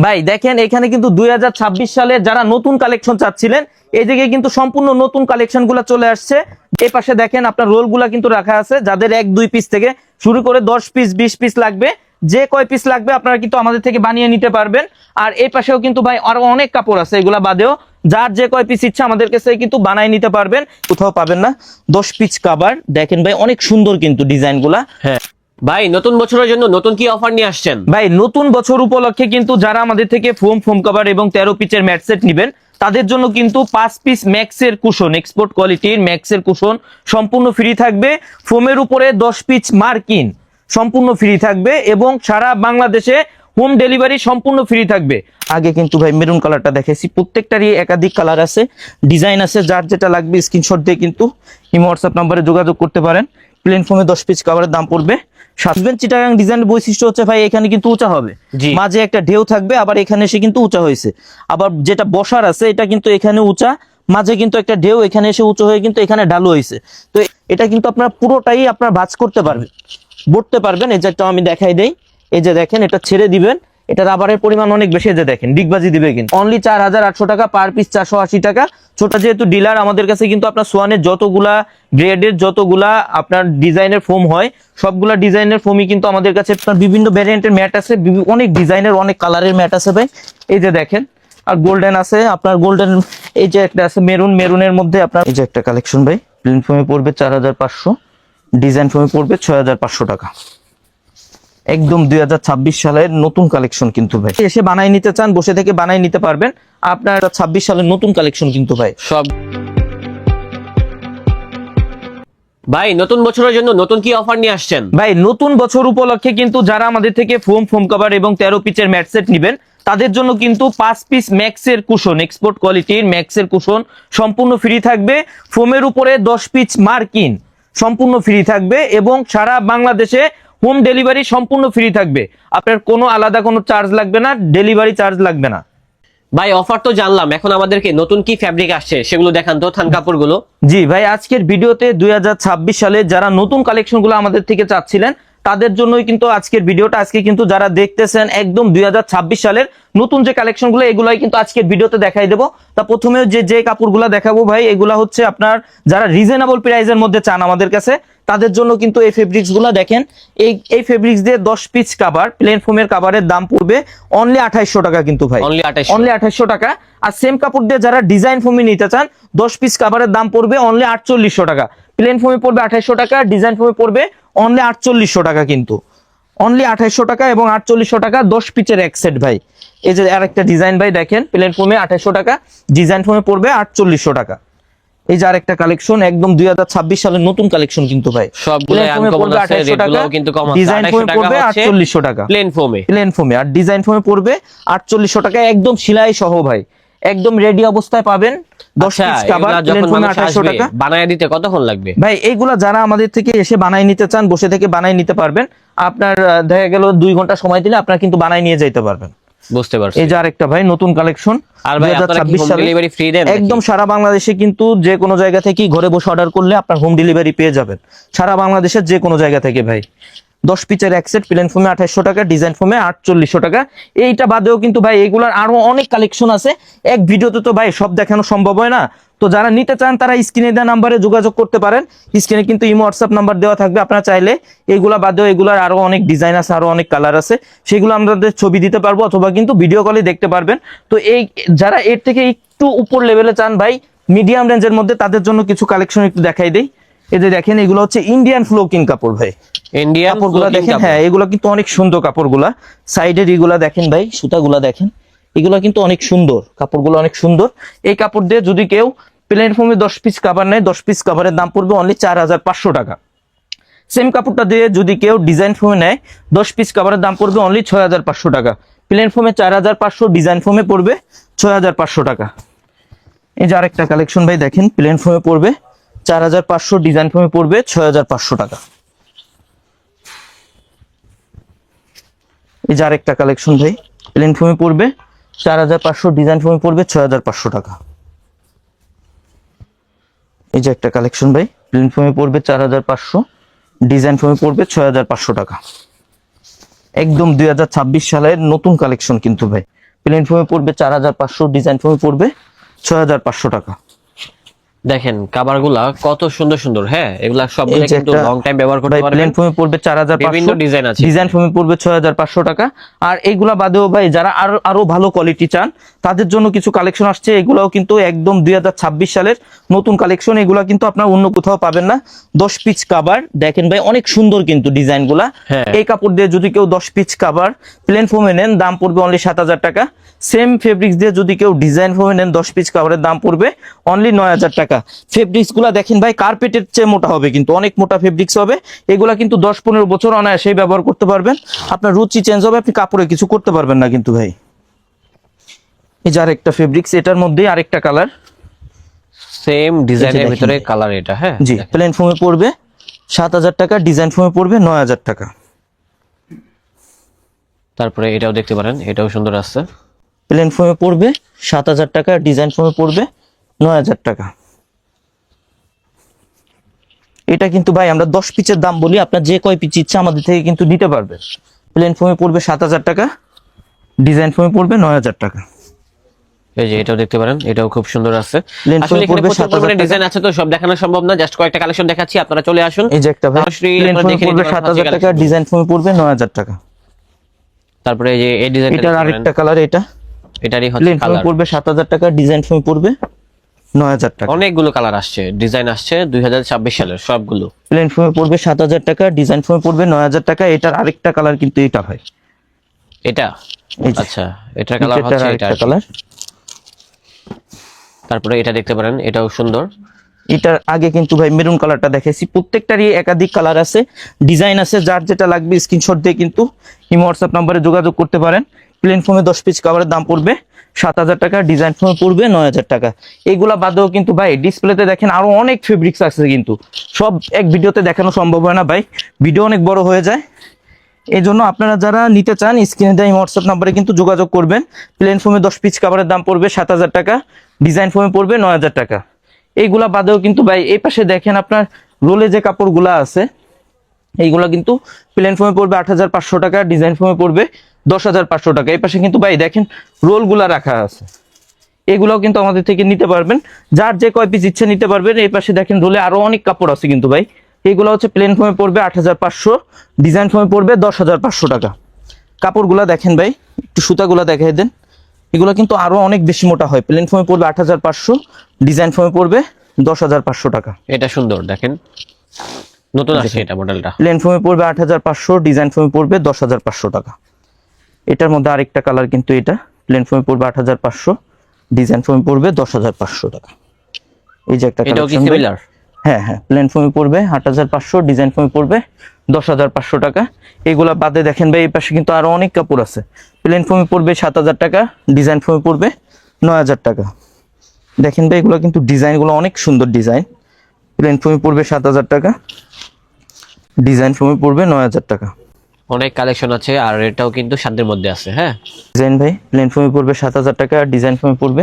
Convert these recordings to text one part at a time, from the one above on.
ভাই দেখেন এখানে কিন্তু 2026 সালে যারা নতুন কালেকশন চাচ্ছিলেন এই দিকে কিন্তু সম্পূর্ণ নতুন কালেকশন গুলা চলে আসছে। এই পাশে দেখেন আপনার রোল গুলা কিন্তু রাখা আছে, যাদের 1-2 পিস থেকে শুরু করে 10 পিস 20 পিস লাগবে, যে কয় পিস লাগবে আপনারা কিন্তু আমাদের থেকে বানিয়ে নিতে পারবেন। আর এই পাশেও কিন্তু ভাই আরো অনেক কাপড় আছে, এগুলা বাদেও যার যে কয় পিস ইচ্ছা আমাদের কাছে কিন্তু বানিয়ে নিতে পারবেন, কোথাও পাবেন না। 10 পিস কভার দেখেন ভাই, অনেক সুন্দর কিন্তু ডিজাইন গুলা। হ্যাঁ ভাই, নতুন বছরের জন্য নতুন কি অফার নিয়ে আসছেন? ভাই নতুন বছর উপলক্ষে কিন্তু যারা আমাদের থেকে ফোম কভার এবং 13 পিচের ম্যাট সেট নেবেন তাদের জন্য কিন্তু 5 পিস ম্যাক্সের কুশন, এক্সপোর্ট কোয়ালিটির ম্যাক্সের কুশন সম্পূর্ণ ফ্রি থাকবে। ফোমের উপরে 10 পিস মার্কিন সম্পূর্ণ ফ্রি থাকবে এবং সারা বাংলাদেশে হোম ডেলিভারি সম্পূর্ণ ফ্রি থাকবে। আগে কিন্তু ভাই মেরুন কালারটা দেখাইছি, প্রত্যেকটারই একাধিক কালার আছে, ডিজাইন আছে, যার যেটা লাগবে স্ক্রিনশট দিয়ে কিন্তু ইমো হোয়াটসঅ্যাপ নম্বরে যোগাযোগ করতে পারেন। প্লেন ফোমে 10 পিস কভারের দাম পড়বে 7। চিটাগাং ডিজাইনের বৈশিষ্ট্য হচ্ছে ভাই এখানে কিন্তু উঁচা হবে, মাঝে একটা ঢেউ থাকবে, আবার এখানে এসে কিন্তু উঁচা হয়েছে। আবার যেটা বসার আছে এটা কিন্তু এখানে উঁচা, মাঝে কিন্তু একটা ঢেউ, এখানে এসে উঁচু হয়ে কিন্তু এখানে ঢালু হয়েছে। তো এটা কিন্তু আপনার পুরোটাই আপনার ভাঁজ করতে পারবেন, বলতে পারবেন। এই যেটা আমি দেখাই দেই, এই যে দেখেন এটা ছেড়ে দিবেন, এটা রাবারের পরিমাণ অনেক বেশি, যে দেখেন ডিগবাজি দিবে কিন্তু অনলি 4800 টাকা পার পিস, 480 টাকা। ছোট যেহেতু ডিলার আমাদের কাছে কিন্তু আপনার সোয়ানের যতগুলা গ্রেডের যতগুলা আপনার ডিজাইনের ফোম হয় সবগুলা ডিজাইনের ফোমই কিন্তু আমাদের কাছে আপনার বিভিন্ন ভ্যারিয়েন্টের ম্যাট আছে, অনেক ডিজাইনের অনেক কালারের ম্যাট আছে ভাই। এই যে দেখেন আর গোল্ডেন আছে আপনার, গোল্ডেন এই যে একটা আছে মেরুনের মধ্যে আপনার, এই যে একটা কালেকশন ভাই প্লেন ফোমে পড়বে 4500, ডিজাইন ফোমে পড়বে 6500 টাকা। একদম 2026 সালের নতুন কালেকশন কিন্তু ভাই, এসে বানাই নিতে চান বসে থেকে বানাই নিতে পারবেন। আপনার 26 সালের নতুন কালেকশন কিন্তু ভাই সব। ভাই নতুন বছরের জন্য নতুন কি অফার নিয়ে আসছেন? ভাই নতুন বছর উপলক্ষে কিন্তু যারা আমাদের থেকে ফোম কভার এবং 13 পিচের ম্যাট সেট নেবেন তাদের জন্য কিন্তু 5 পিস ম্যাক্সের কুশন, এক্সপোর্ট কোয়ালিটির ম্যাক্সের কুশন সম্পূর্ণ ফ্রি থাকবে। ফোমের উপরে 10 পিস মার্কিন সম্পূর্ণ ফ্রি থাকবে এবং সারা বাংলাদেশে হোম ডেলিভারি সম্পূর্ণ ফ্রি থাকবে। আপনার কোনো আলাদা কোনো চার্জ লাগবে না, ডেলিভারি চার্জ লাগবে না। ভাই অফার তো জানলাম, এখন আমাদেরকে নতুন কি ফ্যাব্রিক আসছে সেগুলো দেখান তো, থান কাপড়গুলো। জি ভাই, আজকের ভিডিওতে 2026 সালে যারা নতুন কালেকশনগুলো আমাদের থেকে চাচ্ছিলেন তাদের জন্যই কিন্তু আজকের ভিডিওটা। আজকে কিন্তু যারা দেখতেছেন একদম 2026 সালের নতুন যে কালেকশনগুলো এগুলাই কিন্তু আজকের ভিডিওতে দেখাই দেবো। তা প্রথমে যে কাপড়গুলো দেখাবো ভাই এগুলা হচ্ছে আপনার যারা রিজনেবল প্রাইসের মধ্যে চান আমাদের কাছে তাদের জন্য কিন্তু এই ফেব্রিক্স গুলা দেখেন, এই ফেব্রিক্স দিয়ে 10 পিস কাভার প্লেন ফোমের কাভারের দাম পড়বে অনলি 2800 টাকা কিন্তু ভাই, অনলি 2800 টাকা। আর সেম কাপড় দিয়ে যারা ডিজাইন ফোমে নিতে চান 10 পিস কাভারের দাম পড়বে অনলি 4800 টাকা। প্লেন ফোমে পড়বে 2800 টাকা, ডিজাইন ফোমে পড়বে অনলি 4800 টাকা কিন্তু, অনলি 2800 টাকা এবং 4800 টাকা 10 পিচের এক সেট ভাই। এই যে আরেকটা ডিজাইন ভাই দেখেন, প্লেন ফোমে 2800 টাকা, ডিজাইন ফোমে পড়বে 4800 টাকা। এই যে আরেকটা কালেকশন একদম 2026 সালের নতুন কালেকশন কিন্তু ভাই, সবগুলো আনকমন আছে, রেটগুলো কিন্তু কম আছে। ডিজাইন ফোমে পড়বে 4800 টাকা প্লেন ফোমে, আর ডিজাইন ফোমে পড়বে 4800 টাকা একদম সেলাই সহ ভাই, একদম রেডি অবস্থায় পাবেন। 10 পিস কভার প্লেন ফোমে 2800 টাকা। বানায় দিতে কতক্ষণ লাগবে ভাই? এইগুলা যারা আমাদের থেকে এসে বানাই নিতে চান বসে থেকে বানাই নিতে পারবেন। আপনার দেখা গেল 2 ঘন্টা সময় দিলে আপনারা কিন্তু বানাই নিয়ে যেতে পারবেন। বুঝতে পারছি। এই যে আরেকটা ভাই নতুন কালেকশন, আর ভাই আপনারা কি হোম ডেলিভারি ফ্রি দেন? একদম সারা বাংলাদেশে কিন্তু যে কোনো জায়গা থেকে ঘরে বসে অর্ডার করলে আপনার হোম ডেলিভারি পেয়ে যাবেন সারা বাংলাদেশের যে কোনো জায়গা থেকে ভাই। 10 পিচের এক সেট প্লেন ফোমে 2800 টাকা, ডিজাইন ফোমে 4800 টাকা। এইটা বাদেও কিন্তু ভাই এগুলার আরো অনেক কালেকশন আছে, এক ভিডিওতে তো ভাই সব দেখানো সম্ভব হয় না। তো যারা নিতে চান তারা স্ক্রিনে দেওয়া নাম্বারে যোগাযোগ করতে পারেন, স্ক্রিনে কিন্তু ইমো হোয়াটসঅ্যাপ নাম্বার দেওয়া থাকবে। আপনারা চাইলে এইগুলা বাদেও এগুলার আরো অনেক ডিজাইন আছে, আরো অনেক কালার আছে, সেগুলো আমাদের ছবি দিতে পারবো অথবা কিন্তু ভিডিও কলে দেখতে পারবেন। তো এই যারা এর থেকে একটু উপর লেভেলে চান ভাই মিডিয়াম রেঞ্জের মধ্যে, তাদের জন্য কিছু কালেকশন একটু দেখাই দেই। এই যে দেখেন এগুলো হচ্ছে ইন্ডিয়ান ফ্লোকিং কাপড় ভাই, ইন্ডিয়ান কাপড়গুলো দেখেন। হ্যাঁ এগুলো কিন্তু অনেক সুন্দর কাপড়গুলা, সাইডের এগুলা দেখেন ভাই, সুতাগুলা দেখেন, এগুলো কিন্তু অনেক সুন্দর, কাপড়গুলো অনেক সুন্দর। এই কাপড় দিয়ে যদি কেউ প্লেন ফোমে 10 পিস কাভার নেয় 10 পিস কাভারের দাম পড়বে অনলি 4500 টাকা। সেম কাপড়টা দিয়ে যদি কেউ ডিজাইন ফোমে নেয় 10 পিস কাভারের দাম পড়বে অনলি 6500 টাকা। প্লেন ফোমে 4500, ডিজাইন ফোমে পড়বে 6500 টাকা। এই যে আরেকটা কালেকশন ভাই দেখেন, প্লেন ফোমে পড়বে 4500, ডিজাইন ফোমে পড়বে 6500 টাকা। এই যে আরেকটা কালেকশন ভাই, প্লেন ফোমে পড়বে 4500, ডিজাইন ফোমে পড়বে 6500 টাকা। এই যে একটা কালেকশন ভাই, প্লেন ফোমে পড়বে 4500, ডিজাইন ফোমে পড়বে 6500 টাকা। একদম 2026 সালের নতুন কালেকশন কিন্তু ভাই, প্লেন ফোমে পড়বে 4500, ডিজাইন ফোমে পড়বে 6500 টাকা। দেখেন কাভার গুলা কত সুন্দর সুন্দর, হ্যাঁ এগুলা সবগুলো এই যে কিন্তু একটা লং টাইম ব্যবহার করতে ভাই পারবেন। প্লেন ফোমে পড়বে 4500, বিভিন্ন ডিজাইন আছে, ডিজাইন ফোমে পড়বে 6500 টাকা। আর এইগুলা বাদেও ভাই যারা আরো ভালো কোয়ালিটি চান তাদের জন্য কিছু কালেকশন আসছে, এগুলাও কিন্তু একদম 2026 সালের নতুন কালেকশন। এগুলা কিন্তু আপনার অন্য কোথাও পাবেন না। 10 পিস কাভার দেখেন ভাই, অনেক সুন্দর কিন্তু ডিজাইন গুলা। হ্যাঁ। এই কাপড় দিয়ে যদি কেউ 10 পিস কাভার প্লেন ফোমে নেন, দাম পড়বে অনলি 7000 টাকা। সেম ফেব্রিক্স দিয়ে যদি কেউ ডিজাইন ফোমে নেন 10 পিস কাভারের দাম পড়বে অনলি 9000 টাকা। ফেব্রিক্স গুলা দেখেন ভাই কার্পেটের চেয়ে মোটা হবে, কিন্তু অনেক মোটা ফেব্রিক্স হবে। এগুলা কিন্তু 10-15 বছর অনায়াসেই ব্যবহার করতে পারবেন। আপনার রুচি চেঞ্জ হবে, আপনি কাপড়ে কিছু করতে পারবেন না কিন্তু ভাই। এই যে আরেকটা ফেব্রিক্স, এটার মধ্যেই আরেকটা কালার, সেম ডিজাইনের দেখেন। ভিতরে কালার এটা, হ্যাঁ জি প্লেন ফোমে পড়বে 7000 টাকা, ডিজাইন ফোমে পড়বে 9000 টাকা। তারপরে এটাও দেখতে পারেন, এটাও সুন্দর আছে। প্লেন ফোমে পড়বে 7000 টাকা, ডিজাইন ফোমে পড়বে 9000 টাকা। এটা কিন্তু ভাই আমরা 10 পিসের দাম বলি, আপনার যে কয় পিস ইচ্ছা আমাদের থেকে কিন্তু নিতে পারবে। প্লেন ফোমে পড়বে 7000 টাকা, ডিজাইন ফোমে পড়বে 9000 টাকা। এই যে এটাও দেখতে পারেন, এটাও খুব সুন্দর আছে। Plain আসলে foam এখানে পড়বে প্রচুর 7000 পরিমাণে টাকা। ডিজাইন আছে, তো সব দেখানো সম্ভব না, জাস্ট কয়েকটা কালেকশন দেখাচ্ছি, আপনারা চলে আসুন। এই যে একটা ভাই সরাসরি প্লেন আপনারা ফোমে দেখে নিতে পড়বে পারেন 7000 টাকা, collection। ডিজাইন ফোমে পড়বে 9000 টাকা। তারপরে এই যে এই ডিজাইনটা এটার দেখতে আরেকটা পারেন, কালার, এটা এটারই হচ্ছে প্লেন ফোমে কালার। পড়বে 7000 টাকা, ডিজাইন ফোমে পড়বে 9000 টাকা। অনেকগুলো কালার আসছে, ডিজাইন আসছে 2026 সালের সবগুলো। প্লেন ফোমে পড়বে 7000 টাকা, ডিজাইন ফোমে পড়বে 9000 টাকা। এটার আরেকটা কালার কিন্তু এটা ভাই, এটা এই যে আচ্ছা, এটার কালার এটার হচ্ছে এটা আরেকটা আর কি। কালার। তারপরে এটা দেখতে পারেন, এটাও সুন্দর। এটার আগে কিন্তু ভাই মেরুন কালারটা দেখাইছি, প্রত্যেকটারই একাধিক কালার আছে, ডিজাইন আছে। যার যেটা লাগবে স্ক্রিনশট দিয়ে কিন্তু ইমো হোয়াটসঅ্যাপ নম্বরে যোগাযোগ করতে পারেন। প্লেন ফোমে 10 পিস কাভারের দাম পড়বে 7000 টাকা, ডিজাইন ফোমে পড়বে 9000 টাকা। এগুলা বাদেও কিন্তু ভাই ডিসপ্লেতে দেখেন আরো অনেক ফেব্রিক্স আছে, কিন্তু সব এক ভিডিওতে দেখানো সম্ভব হয় না ভাই, ভিডিও অনেক বড় হয়ে যায়। এই জন্য আপনারা যারা নিতে চান স্ক্রিনে দেওয়া হোয়াটসঅ্যাপ নাম্বারে কিন্তু যোগাযোগ করবেন। প্লেন ফোমে 10 পিস কাভারের দাম পড়বে 7000 টাকা, ডিজাইন ফোমে পড়বে 9000 টাকা। এইগুলা বাদেও কিন্তু ভাই এই পাশে দেখেন আপনার রোলে যে কাপড়গুলা আছে, এইগুলা কিন্তু প্লেন ফোমে পড়বে 8500 টাকা, ডিজাইন ফোমে পড়বে 10500 টাকা। এই পাশে কিন্তু ভাই দেখেন রোলগুলা রাখা আছে, এগুলাও কিন্তু আমাদের থেকে নিতে পারবেন, যার যে কয় পিস ইচ্ছে নিতে পারবেন। এই পাশে দেখেন রোলে আরো অনেক কাপড় আছে কিন্তু ভাই, এগুলো হচ্ছে প্লেন ফোমে পড়বে 8500, ডিজাইন ফোমে পড়বে 10500 টাকা। কাপড়গুলা দেখেন ভাই, একটু সুতাগুলা দেখাই দেন, এগুলো কিন্তু আরো অনেক বেশি মোটা হয়। প্লেন ফোমে পড়বে 8500, ডিজাইন ফোমে পড়বে 10500 টাকা। এটা সুন্দর, দেখেন নতুন আসছে এটা মডেলটা। প্লেন ফোমে পড়বে 8500, ডিজাইন ফোমে পড়বে 10500 টাকা। এটার মধ্যে আরেকটা কালার কিন্তু এটা, প্লেন ফোমে পড়বে 8500, ডিজাইন ফোমে পড়বে 10500 টাকা। এই যে একটা এটাও কি collection ভাই। সিমিলার? হ্যাঁ হ্যাঁ, প্লেন ফোমে পড়বে 8500, ডিজাইন ফোমে পড়বে 10500 টাকা। এগুলা বাদে দেখেন ভাই এই পাশে কিন্তু আরো অনেক কাপড় আছে। প্লেন ফোমে পড়বে 7000 টাকা, ডিজাইন ফোমে পড়বে 9000 টাকা। দেখেন ভাই এগুলো কিন্তু ডিজাইনগুলো অনেক সুন্দর ডিজাইন। প্লেন ফোমে পড়বে 7000 টাকা, ডিজাইন ফোমে পড়বে 9000 টাকা। অনেক কালেকশন আছে, আর এটাও কিন্তু সাধ্যের মধ্যে আছে। হ্যাঁ, ডিজাইন ভাই প্লেন ফোমে পড়বে 7000 টাকা, ডিজাইন ফোমে পড়বে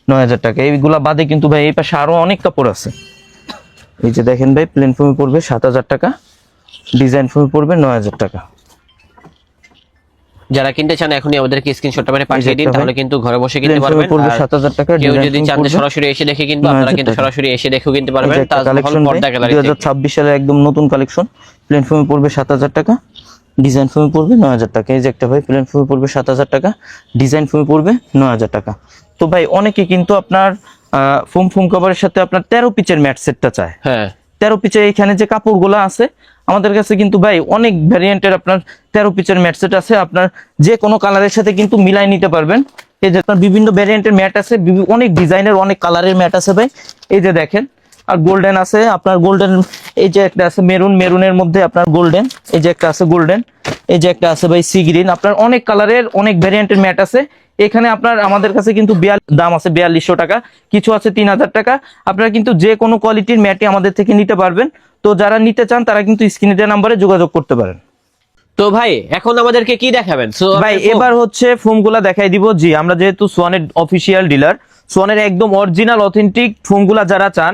9000 টাকা। এইগুলা বাদে কিন্তু ভাই এই পাশে আরো অনেক কাপড় আছে। এই যে দেখেন ভাই প্লেন ফোমে পড়বে 7000 টাকা, ডিজাইন ফোমে পড়বে 9000 টাকা। যারা কিনতে চান এখনই আমাদেরকে স্ক্রিনশটটা মানে পাঠিয়ে দিন, একটা ভাই। তাহলে কিন্তু ঘরে বসে কিনতে প্লেন ফোমে পারবেন। পড়বে আর 7000 টাকা, কেউ ডিজাইন যদি ফোমে চান যে পড়বে সরাসরি এসে দেখে কিনবো, আপনারা 9000 কিন্তু টাকা। সরাসরি এসে দেখেও কিনতে এই পারবেন। যে একটা তাজমহল কালেকশন পর্দা গ্যালারি থেকে। 2026 সালের একদম নতুন কালেকশন। প্লেন ফোমে পড়বে 7000 টাকা, ডিজাইন ফোমে পড়বে 9000 টাকা। এই যে একটা ভাই প্লেন ফোমে পড়বে 7000 টাকা, ডিজাইন ফোমে পড়বে 9000 টাকা। তো ভাই অনেকে কিন্তু আপনার ফোম কভারের সাথে আপনার 13 পিচের ম্যাট সেটটা চায়। হ্যাঁ, 13 পিচের এখানে যে কাপড়গুলো আছে আমাদের কাছে কিন্তু ভাই অনেক ভ্যারিয়েন্টের আপনার 13 পিচের ম্যাট সেট আছে, আপনার যে কোনো কালারের সাথে কিন্তু মিলাই নিতে পারবেন। এই যে আপনার বিভিন্ন ভ্যারিয়েন্টের ম্যাট আছে, অনেক ডিজাইনের অনেক কালারের ম্যাট আছে ভাই। এই যে দেখেন, আর গোল্ডেন আছে আপনার, গোল্ডেন এই যে একটা আছে মেরুন, মেরুনের মধ্যে আপনার গোল্ডেন, এই যে একটা আছে গোল্ডেন, এই যে একটা আছে ভাই সি গ্রিন। আপনার অনেক কালারের অনেক ভ্যারিয়েন্টের ম্যাট আছে এখানে। আপনার আমাদের কাছে কিন্তু দাম আছে 4200 টাকা, কিছু আছে 3000 টাকা। আপনারা কিন্তু যে কোনো কোয়ালিটির ম্যাটই আমাদের থেকে নিতে পারবেন। তো যারা নিতে চান তারা কিন্তু স্ক্রিনে দেওয়া নাম্বারে যোগাযোগ করতে পারেন। তো ভাই এখন আমাদেরকে কি দেখাবেন? ভাই এবার হচ্ছে ফোমগুলা দেখাই দিব। জি, আমরা যেহেতু সোয়ানের অফিসিয়াল ডিলার, সোয়ানের একদম অরিজিনাল অথেন্টিক ফোমগুলা যারা চান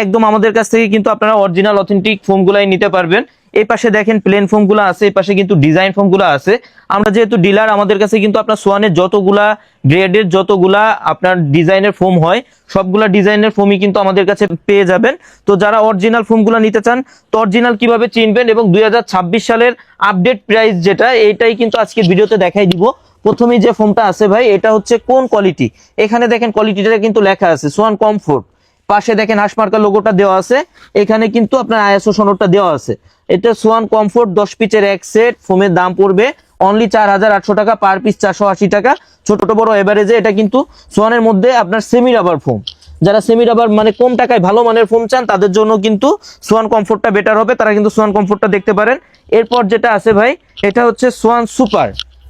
একদম আমাদের কাছ থেকে কিন্তু আপনারা অরিজিনাল অথেন্টিক ফোমগুলাই নিতে পারবেন। এই পাশে দেখেন প্লেন ফোম গুলো আছে, এই পাশে কিন্তু ডিজাইন ফোম গুলো আছে। আমরা যেহেতু ডিলার, আমাদের কাছে কিন্তু আপনার সোয়ানের যতগুলা গ্রেডের যতগুলা আপনার ডিজাইনের ফোম হয় সবগুলা ডিজাইনের ফোমই কিন্তু আমাদের কাছে পেয়ে যাবেন। তো যারা অরিজিনাল ফোমগুলো নিতে চান, তো অরিজিনাল কিভাবে চিনবেন এবং 2026 সালের আপডেট প্রাইস যেটা, এইটাই কিন্তু আজকে ভিডিওতে দেখাই দিব। প্রথমেই যে ফোমটা আছে ভাই, এটা হচ্ছে কোন কোয়ালিটি, এখানে দেখেন কোয়ালিটিটা কিন্তু লেখা আছে সোয়ান কমফোর্ট। পাশে দেখেন হাঁসমার্কা লোগোটা দেওয়া আছে, এখানে কিন্তু আপনার আইএসও সনদটা দেওয়া আছে। এটা সোয়ান কমফোর্ট 10 পিচের এক সেট, ফোমের দাম পড়বে অনলি 4800 টাকা, পার পিস 480 টাকা। ছোট বড় এভারেজে এটা কিন্তু সোয়ানের মধ্যে আপনার সেমি রাবার ফোম। যারা সেমি রাবার মানে কম টাকায় ভালো মানের ফোম চান তাদের জন্য কিন্তু সোয়ান কমফোর্টটা বেটার হবে, তারা কিন্তু সোয়ান কমফোর্টটা দেখতে পারেন। এরপর যেটা আছে ভাই, এটা হচ্ছে সোয়ান সুপার।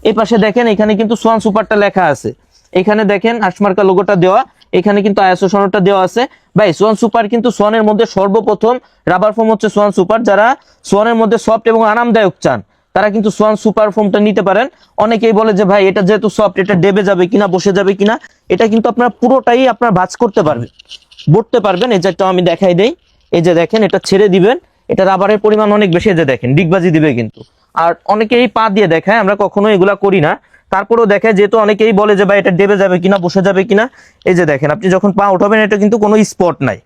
এই পাশে দেখেন এখানে কিন্তু সোয়ান সুপারটা লেখা আছে, এখানে দেখেন হাঁসমার্কা লোগোটা দেওয়া, এখানে কিন্তু আইএসও সনদটা দেওয়া আছে। ভাই সোয়ান সুপার কিন্তু সোয়ানের মধ্যে সর্বপ্রথম রাবার ফোম হচ্ছে সোয়ান সুপার। যারা সোয়ানের মধ্যে সফট এবং আরামদায়ক চান তারা কিন্তু সোয়ান সুপার ফোমটা নিতে পারেন। অনেকেই বলে যে ভাই এটা যেহেতু সফট, এটা ডেবে যাবে কিনা, বসে যাবে কিনা, এটা কিন্তু আপনার পুরোটাই আপনার ভাঁজ করতে পারবেন, বসতে পারবেন। এই যে আমি দেখাই দেই, এই যে দেখেন এটা ছেড়ে দিবেন, এটা রাবারের পরিমাণ অনেক বেশি, এই যে দেখেন ডিগবাজি দিবে কিন্তু। আর অনেকেই পা দিয়ে দেখায়, আমরা কখনো এগুলা করি না, তারপরেও দেখায়, যেহেতু অনেকেই বলে যে ভাই এটা ডেবে যাবে কিনা, বসে যাবে কিনা। এই যে দেখেন আপনি যখন পা উঠাবেন এটা কিন্তু কোনো স্পট নাই,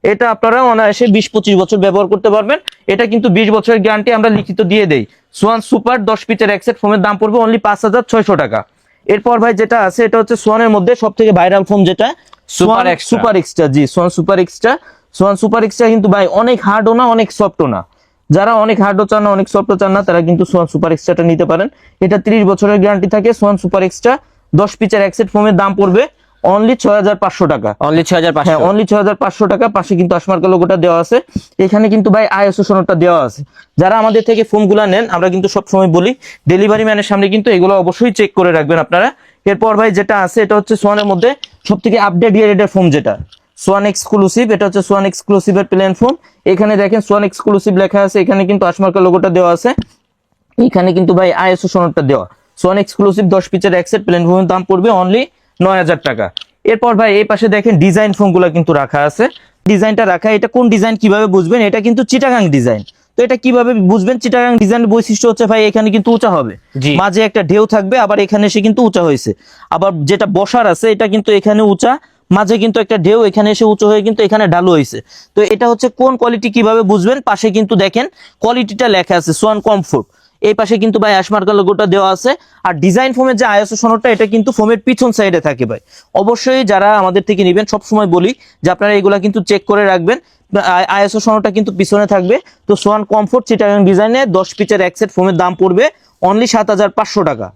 এটা আপনারা অনায়াসে 20-25 বছর ব্যবহার করতে পারবেন। এটা কিন্তু 20 বছরের গ্যারান্টি আমরা লিখিত দিয়ে দেই। সোয়ান সুপার 10 পিচের এক সেট, ফোমের দাম পড়বে অনলি 5600 টাকা। এরপর ভাই যেটা আছে, এটা হচ্ছে সোয়ানের মধ্যে সব থেকে ভাইরাল ফোম, যেটা সোয়ান সুপার এক্সট্রা। জি, Swan super extra. Swan super extra কিন্তু ভাই অনেক হার্ডও না, অনেক সফটও না। যারা অনেক হার্ডও চান না, অনেক সফটও চান না, তারা কিন্তু সোয়ান সুপার এক্সট্রাটা নিতে পারেন। এটা 30 বছরের গ্যারান্টি থাকে। সোয়ান সুপার এক্সট্রা 10 পিচের এক সেট, ফোমের দাম পড়বে অনলি 6500 টাকা। অনলি 6500। হ্যাঁ, অনলি 6500 টাকা। পাশে কিন্তু হাঁসমার্কা লোগোটা দেওয়া আছে, এখানে কিন্তু ভাই আইএসও সনদটা দেওয়া আছে। যারা আমাদের থেকে ফোমগুলা নেন, আমরা কিন্তু সব সময় বলি ডেলিভারি ম্যানের সামনে কিন্তু এগুলো অবশ্যই চেক করে রাখবেন আপনারা। এরপর ভাই যেটা আছে, এটা হচ্ছে সোয়ানের মধ্যে সব থেকে আপডেট গ্রেডের ফোম, যেটা সোয়ান এক্সক্লুসিভ। এটা হচ্ছে সোয়ান এক্সক্লুসিভের প্লেন ফোম। এখানে দেখেন সোয়ান এক্সক্লুসিভ লেখা আছে, এখানে কিন্তু হাঁসমার্কা লোগোটা দেওয়া আছে, এখানে কিন্তু ভাই আইএসও সনদটা দেওয়া। সোয়ান এক্সক্লুসিভ 10 পিচের এক সেট, প্লেন ফোমের দাম পড়বে অনলি 9000 টাকা। এরপর ভাই এই পাশে দেখেন ডিজাইন ফোম গুলা কিন্তু রাখা আছে। ডিজাইনটা রাখা, এটা কোন ডিজাইন কিভাবে বুঝবেন, এটা কিন্তু চিটাগাং ডিজাইন। তো এটা কিভাবে বুঝবেন, চিটাগাং ডিজাইনের বৈশিষ্ট্য হচ্ছে ভাই এখানে কিন্তু উঁচা হবে, জি। মাঝে একটা ঢেউ থাকবে, আবার এখানে এসে কিন্তু উঁচা হয়েছে। আবার যেটা বসার আছে এটা কিন্তু এখানে উঁচা, মাঝে কিন্তু একটা ঢেউ, এখানে এসে উঁচু হয়ে কিন্তু এখানে ঢালু হয়েছে। তো এটা হচ্ছে কোন কোয়ালিটি কিভাবে বুঝবেন, পাশে কিন্তু দেখেন কোয়ালিটিটা লেখা আছে সোয়ান কমফোর্ট। এই পাশে কিন্তু ভাই হাঁসমার্কা লোগোটা দেওয়া আছে। আর ডিজাইন ফোমের যে আইএসও সনদটা, এটা কিন্তু ফোমের পিছন সাইডে থাকে ভাই। অবশ্যই যারা আমাদের থেকে নেবেন সবসময় বলি যে আপনারা এগুলা কিন্তু চেক করে রাখবেন, আইএসও সনদটা কিন্তু পিছনে থাকবে। তো সোয়ান কমফোর্ট চিটাগাং ডিজাইনে 10 পিচের এক সেট, ফোমের দাম পড়বে অনলি 7500 টাকা,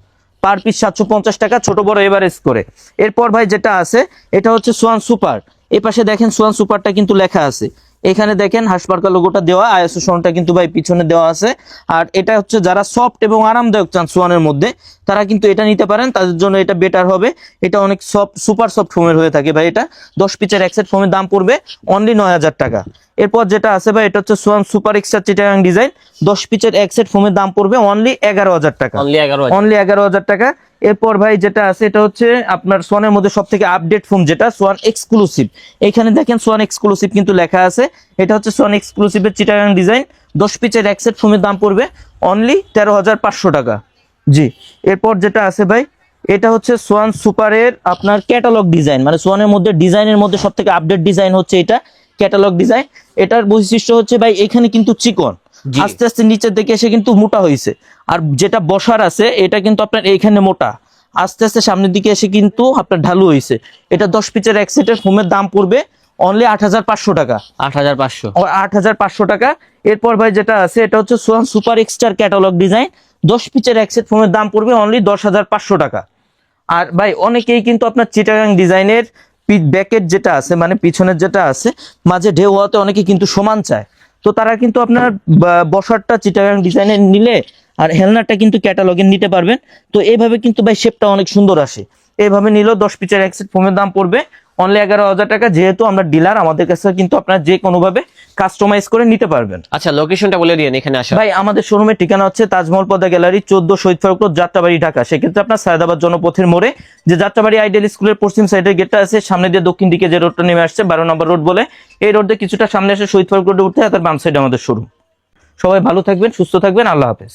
পার পিস 750 টাকা, ছোট বড় এভারেজ করে। এরপর ভাই যেটা আছে, এটা হচ্ছে সোয়ান সুপার। এই পাশে দেখেন সোয়ান সুপারটা কিন্তু লেখা আছে, এখানে দেখেন হাঁসমার্কা লোগোটা দেওয়া, আইএসও সনদটা কিন্তু ভাই পিছনে দেওয়া আছে। আর এটা হচ্ছে যারা সফট এবং আরামদায়ক চান সোয়ানের মধ্যে, তারা কিন্তু এটা নিতে পারেন, তাদের জন্য এটা বেটার হবে। এটা অনেক সফট, সুপার সফট ফোমের হয়ে থাকে ভাই। এটা 10 পিচের এক সেট, ফোমের দাম পড়বে অনলি 9000 টাকা। এরপর যেটা আছে ভাই, এটা হচ্ছে Schwann super extra Chittagong design, 10 পিচের এক সেট, ফোমের দাম পড়বে অনলি 11000 টাকা। অনলি 11000 টাকা। এরপর ভাই যেটা আছে, এটা হচ্ছে আপনার সোয়ানের মধ্যে সব থেকে আপডেট ফোম, যেটা সোয়ান এক্সক্লুসিভ। এখানে দেখেন সোয়ান এক্সক্লুসিভ কিন্তু লেখা আছে, এটা হচ্ছে সোয়ান এক্সক্লুসিভের চিটাগাং ডিজাইন, 10 পিচের এক সেট, ফোমের দাম পড়বে অনলি 13500 টাকা। জি। এরপর যেটা আছে ভাই, এটা হচ্ছে সোয়ান সুপারের আপনার ক্যাটালগ ডিজাইন, মানে সোয়ানের মধ্যে ডিজাইনের মধ্যে সব থেকে আপডেট ডিজাইন হচ্ছে এটা ক্যাটালগ ডিজাইন। এটার বৈশিষ্ট্য হচ্ছে ভাই এখানে কিন্তু চিকন, আস্তে আস্তে নিচের দিকে এসে কিন্তু মোটা হয়েছে। আর যেটা বসার আছে এটা কিন্তু আপনার এইখানে মোটা, আস্তে আস্তে সামনের দিকে এসে কিন্তু আপনার ঢালু হয়েছে। এটা 10 পিচের এক সেটের, ফোমের দাম পড়বে অনলি 8500 টাকা। 8500 টাকা। এরপর ভাই যেটা আছে, এটা হচ্ছে Schwann super extra catalogue design, 10 পিচের এক সেট, ফোমের দাম পড়বে অনলি 10500 টাকা। আর ভাই অনেকেই কিন্তু আপনার চিটাগাং ডিজাইনের ব্যাকেট যেটা আছে, মানে পিছনের যেটা আছে, মাঝে ঢেউ হওয়াতে অনেকে কিন্তু সমান চায়। তো তারা কিন্তু আপনার বসারটা চিটাগাং ডিজাইনের নিলে আর হেলনারটা কিন্তু ক্যাটালগের নিতে পারবেন। তো এইভাবে কিন্তু ভাই শেপটা অনেক সুন্দর আসে। এইভাবে নিলেও 10 পিচের এক সেট, ফোমের দাম পড়বে অনলি 11000 টাকা। যেহেতু আমরা ডিলার, আমাদের কাছে কিন্তু আপনারা যে কোনোভাবে কাস্টমাইজ করে নিতে পারবেন। আচ্ছা, লোকেশনটা বলে দিন এখানে আসা। ভাই আমাদের শোরুমের ঠিকানা হচ্ছে তাজমহল পদ্মা গ্যালারি, 14 শহীদ ফারুক রোড, যাত্রাবাড়ি, ঢাকা। সেক্ষেত্রে আপনার সায়দাবাদ জনপথের মোড়ে যে যাত্রাবাড়ি আইডিয়াল স্কুলের পশ্চিম সাইডের গেটটা আছে, সামনে দিয়ে দক্ষিণ দিকে যে রোডটা নেমে আসছে 12 নম্বর রোড বলে, এই রোড দিয়ে কিছুটা সামনে এসে শহীদ ফারুক রোডে উঠতে হয়, তার বাম সাইডে আমাদের শোরুম। সবাই ভালো থাকবেন, সুস্থ থাকবেন, আল্লাহ হাফেজ।